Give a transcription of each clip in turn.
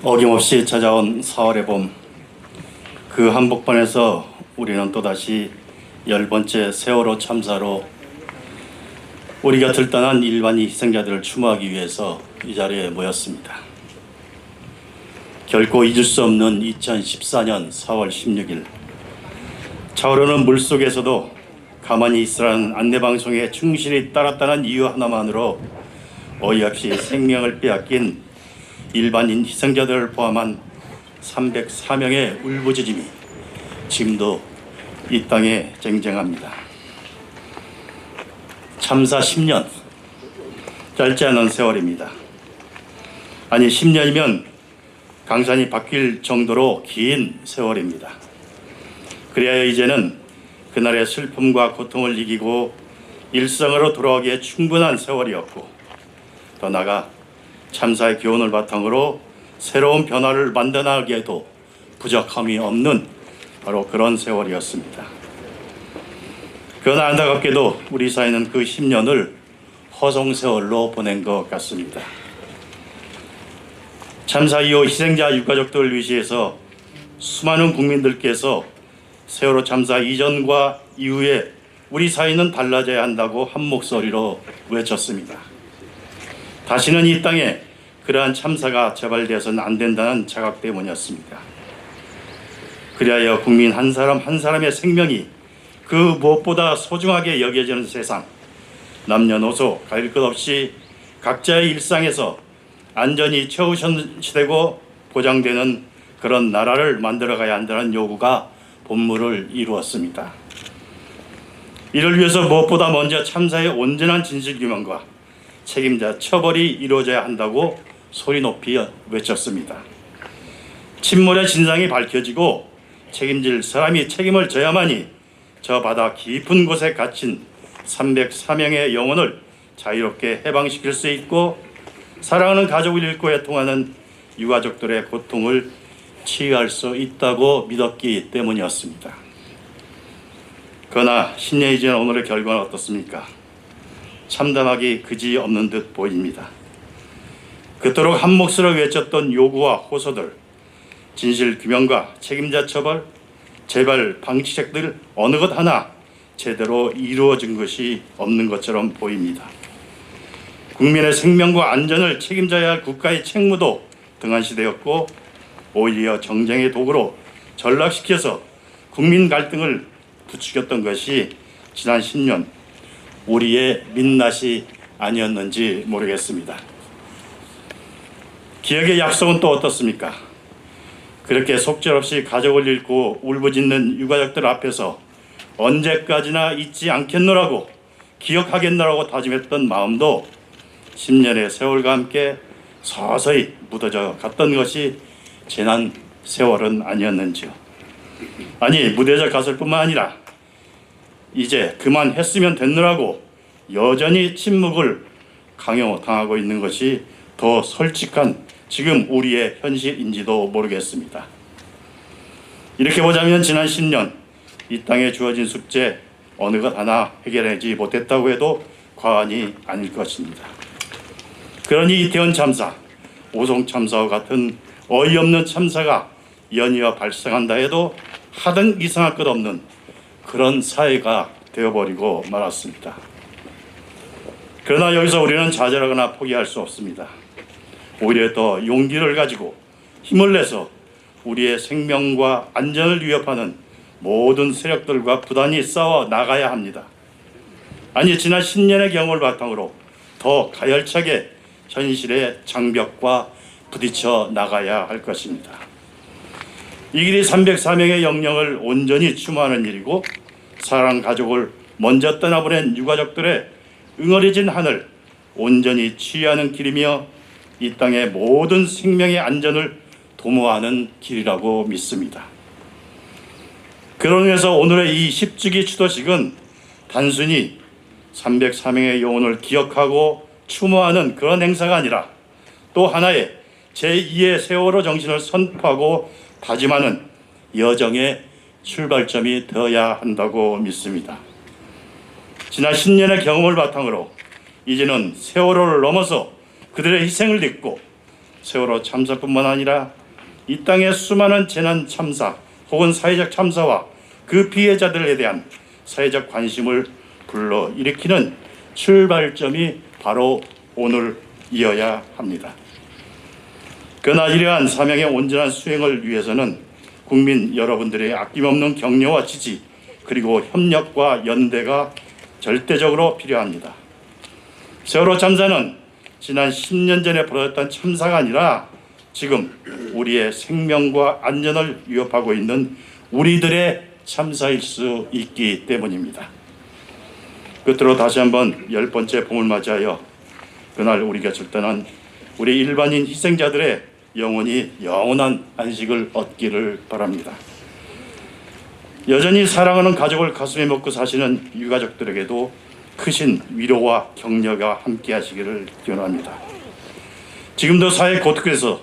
어김없이 찾아온 4월의 봄, 그 한복판에서 우리는 또다시 10번째 세월호 참사로 우리가 들떠난 일반인 희생자들을 추모하기 위해서 이 자리에 모였습니다. 결코 잊을 수 없는 2014년 4월 16일, 차오르는 물속에서도 가만히 있으라는 안내방송에 충실히 따랐다는 이유 하나만으로 어이없이 생명을 빼앗긴 일반인 희생자들을 포함한 304명의 울부짖음이 지금도 이 땅에 쟁쟁합니다. 참사 10년, 짧지 않은 세월입니다. 아니 10년이면 강산이 바뀔 정도로 긴 세월입니다. 그래야 이제는 그날의 슬픔과 고통을 이기고 일상으로 돌아오기에 충분한 세월이었고, 더 나아가 참사의 교훈을 바탕으로 새로운 변화를 만들어나가기에도 부족함이 없는 바로 그런 세월이었습니다. 그러나 안타깝게도 우리 사회는 그 10년을 허송세월로 보낸 것 같습니다. 참사 이후 희생자 유가족들을 위시해서 수많은 국민들께서 세월호 참사 이전과 이후에 우리 사회는 달라져야 한다고 한 목소리로 외쳤습니다. 다시는 이 땅에 그러한 참사가 재발되어서는 안 된다는 자각 때문이었습니다. 그리하여 국민 한 사람 한 사람의 생명이 그 무엇보다 소중하게 여겨지는 세상, 남녀노소 가릴 것 없이 각자의 일상에서 안전이 최우선시되고 보장되는 그런 나라를 만들어가야 한다는 요구가 본물을 이루었습니다. 이를 위해서 무엇보다 먼저 참사의 온전한 진실규명과 책임자 처벌이 이루어져야 한다고 소리 높이 외쳤습니다. 침몰의 진상이 밝혀지고 책임질 사람이 책임을 져야만이 저 바다 깊은 곳에 갇힌 304명의 영혼을 자유롭게 해방시킬 수 있고 사랑하는 가족을 잃고 애통하는 유가족들의 고통을 치유할 수 있다고 믿었기 때문이었습니다. 그러나 10년이 지난 오늘의 결과는 어떻습니까? 참담하기 그지없는 듯 보입니다. 그토록 한 몫으로 외쳤던 요구와 호소들, 진실 규명과 책임자 처벌, 재발 방지책들 어느 것 하나 제대로 이루어진 것이 없는 것처럼 보입니다. 국민의 생명과 안전을 책임져야 할 국가의 책무도 등한시되었고, 오히려 정쟁의 도구로 전락시켜서 국민 갈등을 부추겼던 것이 지난 10년 우리의 민낯이 아니었는지 모르겠습니다. 기억의 약속은 또 어떻습니까? 그렇게 속절없이 가족을 잃고 울부짖는 유가족들 앞에서 언제까지나 잊지 않겠노라고, 기억하겠노라고 다짐했던 마음도 10년의 세월과 함께 서서히 묻어져 갔던 것이 지난 세월은 아니었는지요. 아니 무뎌져 갔을 뿐만 아니라 이제 그만했으면 됐노라고 여전히 침묵을 강요당하고 있는 것이 더 솔직한 지금 우리의 현실인지도 모르겠습니다. 이렇게 보자면 지난 10년 이 땅에 주어진 숙제 어느 것 하나 해결하지 못했다고 해도 과언이 아닐 것입니다. 그러니 이태원 참사, 오송 참사와 같은 어이없는 참사가 연이어 발생한다 해도 하등 이상할 것 없는 그런 사회가 되어버리고 말았습니다. 그러나 여기서 우리는 좌절하거나 포기할 수 없습니다. 오히려 더 용기를 가지고 힘을 내서 우리의 생명과 안전을 위협하는 모든 세력들과 부단히 싸워 나가야 합니다. 아니 지난 10년의 경험을 바탕으로 더 가열차게 현실의 장벽과 부딪혀 나가야 할 것입니다. 이 길이 304명의 영령을 온전히 추모하는 일이고, 사랑 가족을 먼저 떠나보낸 유가족들의 응어리진 하늘 온전히 치유하는 길이며 이 땅의 모든 생명의 안전을 도모하는 길이라고 믿습니다. 그런 의미에서 오늘의 이 10주기 추도식은 단순히 303명의 영혼을 기억하고 추모하는 그런 행사가 아니라 또 하나의 제2의 세월호 정신을 선포하고 다짐하는 여정의 출발점이 되어야 한다고 믿습니다. 지난 10년의 경험을 바탕으로 이제는 세월호를 넘어서 그들의 희생을 딛고 세월호 참사뿐만 아니라 이 땅의 수많은 재난 참사 혹은 사회적 참사와 그 피해자들에 대한 사회적 관심을 불러일으키는 출발점이 바로 오늘이어야 합니다. 그러나 이러한 사명의 온전한 수행을 위해서는 국민 여러분들의 아낌없는 격려와 지지 그리고 협력과 연대가 절대적으로 필요합니다. 세월호 참사는 지난 10년 전에 벌어졌던 참사가 아니라 지금 우리의 생명과 안전을 위협하고 있는 우리들의 참사일 수 있기 때문입니다. 끝으로 다시 한번 10번째 봄을 맞이하여 그날 우리 곁을 떠난 우리 일반인 희생자들의 영혼이 영원한 안식을 얻기를 바랍니다. 여전히 사랑하는 가족을 가슴에 먹고 사시는 유가족들에게도 크신 위로와 격려가 함께 하시기를 기원합니다. 지금도 사회 곳곳에서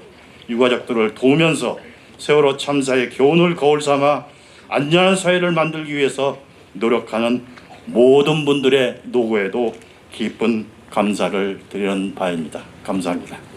유가족들을 도우면서 세월호 참사의 교훈을 거울 삼아 안전한 사회를 만들기 위해서 노력하는 모든 분들의 노고에도 깊은 감사를 드리는 바입니다. 감사합니다.